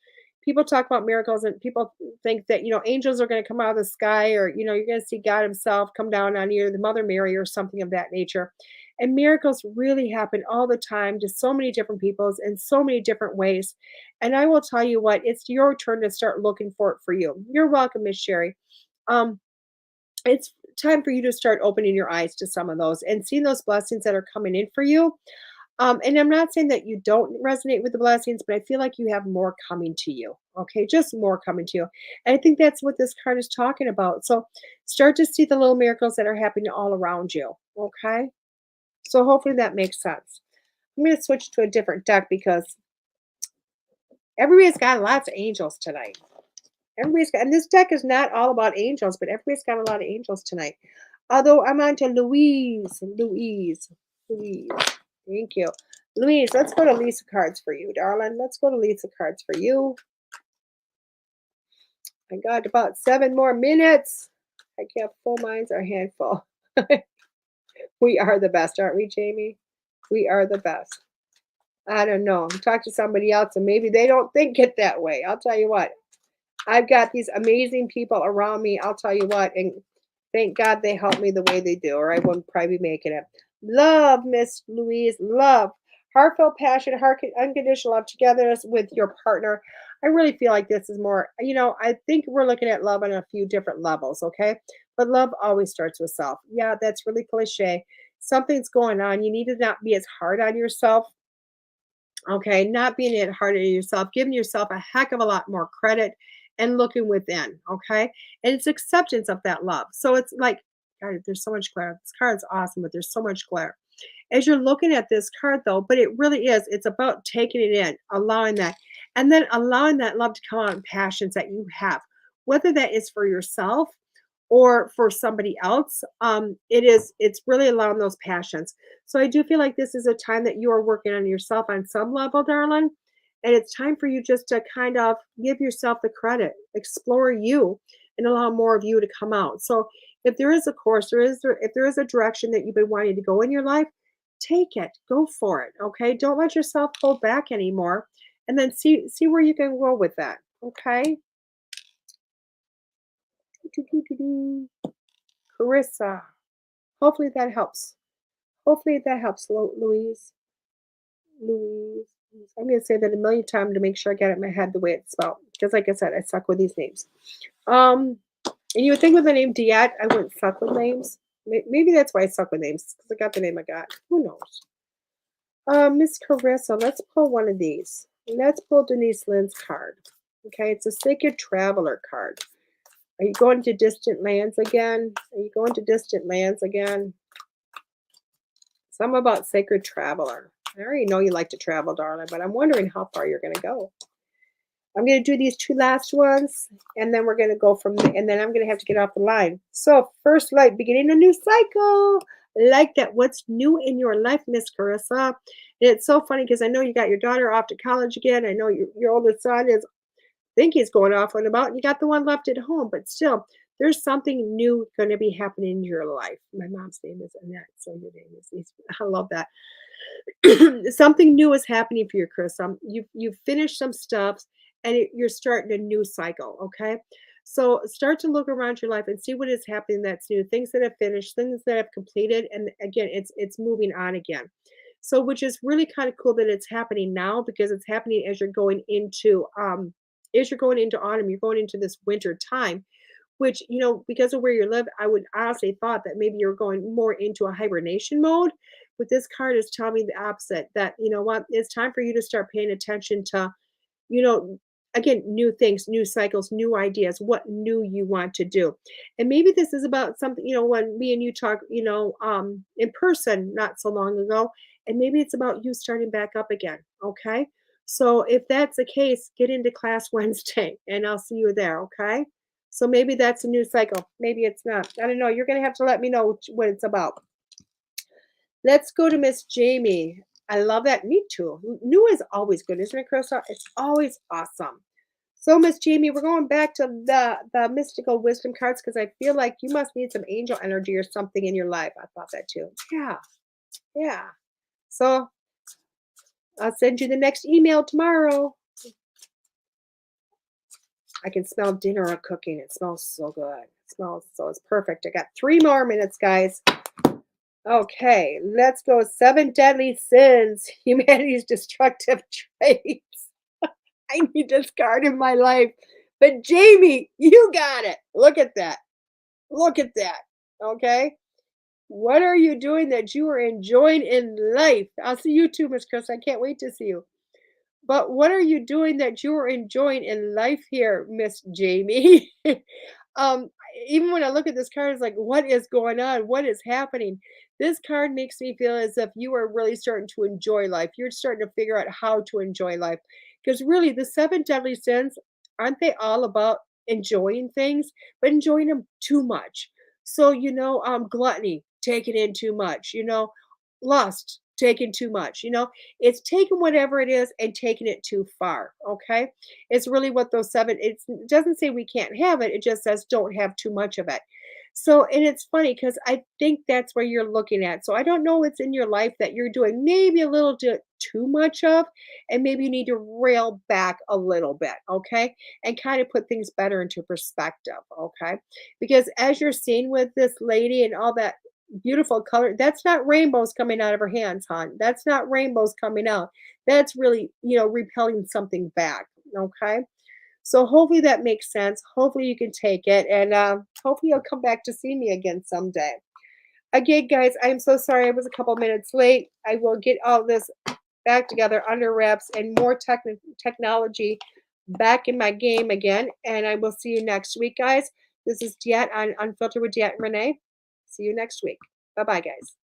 people talk about miracles and people think that, angels are going to come out of the sky or, you're going to see God himself come down on you, or the Mother Mary or something of that nature. And miracles really happen all the time to so many different peoples in so many different ways. And I will tell you what, it's your turn to start looking for it for you. You're welcome, Miss Sherry. Um, it's time for you to start opening your eyes to some of those and seeing those blessings that are coming in for you. And I'm not saying that you don't resonate with the blessings, but I feel like you have more coming to you. Okay, just more coming to you. And I think that's what this card is talking about. So start to see the little miracles that are happening all around you. Okay. So hopefully that makes sense. I'm going to switch to a different deck because everybody's got lots of angels tonight. And this deck is not all about angels, but everybody's got a lot of angels tonight. Although I'm on to Louise. Thank you. Louise, let's go to Lisa cards for you, darling. Let's go to Lisa cards for you. I got about 7 more minutes. I kept full minds are a handful. We are the best, aren't we, Jamie? We are the best. I don't know. Talk to somebody else and maybe they don't think it that way. I'll tell you what. I've got these amazing people around me. I'll tell you what. And thank God they help me the way they do, or I wouldn't probably be making it. Love, Miss Louise. Love. Heartfelt passion, unconditional love, togetherness with your partner. I really feel like this is more, I think we're looking at love on a few different levels, okay? But love always starts with self. Yeah, that's really cliche. Something's going on. You need to not be as hard on yourself. Okay, not being it hard on yourself, giving yourself a heck of a lot more credit and looking within, okay? And it's acceptance of that love. So it's like, God, there's so much glare. This card's awesome, but there's so much glare. As you're looking at this card, though, but it really is, it's about taking it in, allowing that, and then allowing that love to come out in passions that you have, whether that is for yourself or for somebody else. It's really allowing those passions. So I do feel like this is a time that you are working on yourself on some level, darling. And it's time for you just to kind of give yourself the credit, explore you, and allow more of you to come out. So If there is a course, if there is a direction that you've been wanting to go in your life, take it. Go for it. Okay. Don't let yourself hold back anymore. And then see where you can go with that. Okay. Carissa. Hopefully that helps. Hopefully that helps, Louise. Louise. I'm going to say that a million times to make sure I get it in my head the way it's spelled. Because, like I said, I suck with these names. And you would think with the name DeEtte, I wouldn't suck with names. Maybe that's why I suck with names, because I got the name I got. Who knows? Miss Carissa, let's pull one of these. Let's pull Denise Lynn's card. Okay, it's a Sacred Traveler card. Are you going to distant lands again? Are you going to distant lands again? Something about Sacred Traveler. I already know you like to travel, darling, but I'm wondering how far you're going to go. I'm going to do these two last ones, and then we're going to go from there, and then I'm going to have to get off the line. So, first light, beginning a new cycle. Like that. What's new in your life, Miss Carissa? And it's so funny because I know you got your daughter off to college again. I know your oldest son I think he's going off and about, and you got the one left at home, but still, there's something new going to be happening in your life. My mom's name is Annette, so your name is Lisa. I love that. Something new is happening for you, Chris. You've finished some stuff, and you're starting a new cycle. Okay, so start to look around your life and see what is happening that's new. Things that have finished, things that have completed, and again, it's moving on again. So, which is really kind of cool that it's happening now because it's happening as you're going into autumn. You're going into this winter time, which, because of where you live, I would honestly thought that maybe you're going more into a hibernation mode. But this card is telling me the opposite, that, you know what, it's time for you to start paying attention to, you know, again, new things, new cycles, new ideas, what new you want to do. And maybe this is about something, when me and you talk, in person not so long ago, and maybe it's about you starting back up again. Okay. So if that's the case, get into class Wednesday and I'll see you there. Okay. So maybe that's a new cycle. Maybe it's not. I don't know. You're going to have to let me know what it's about. Let's go to Miss Jamie. I love that. Me too. New is always good, isn't it, Krista? It's always awesome. So, Miss Jamie, we're going back to the mystical wisdom cards because I feel like you must need some angel energy or something in your life. I thought that too. Yeah. Yeah. So I'll send you the next email tomorrow. I can smell dinner cooking. It smells so good. It's perfect. I got 3 more minutes, guys. Okay, let's go. 7 deadly sins, humanity's destructive traits. I need this card in my life. But Jamie, you got it. Look at that. Look at that. Okay. What are you doing that you are enjoying in life? I'll see you too, Miss Chris. I can't wait to see you. But what are you doing that you are enjoying in life here, Miss Jamie? Even when I look at this card, it's like, what is going on? What is happening? This card makes me feel as if you are really starting to enjoy life. You're starting to figure out how to enjoy life. Because really, the 7 deadly sins, aren't they all about enjoying things, but enjoying them too much? So, gluttony, taking in too much, lust, taking too much, it's taking whatever it is and taking it too far. Okay. It's really what those 7, it doesn't say we can't have it. It just says don't have too much of it. So, and it's funny because I think that's where you're looking at. So I don't know what's in your life that you're doing maybe a little too much of, and maybe you need to rail back a little bit. Okay. And kind of put things better into perspective. Okay. Because as you're seeing with this lady and all that beautiful color, that's not rainbows coming out of her hands, hon. That's not rainbows coming out. That's really, repelling something back. Okay. So hopefully that makes sense. Hopefully you can take it, and hopefully you'll come back to see me again someday. Again, guys, I'm so sorry I was a couple minutes late. I will get all this back together under wraps and more technology back in my game again. And I will see you next week, guys. This is DeEtte on Unfiltered with DeEtte Ranae. See you next week. Bye-bye, guys.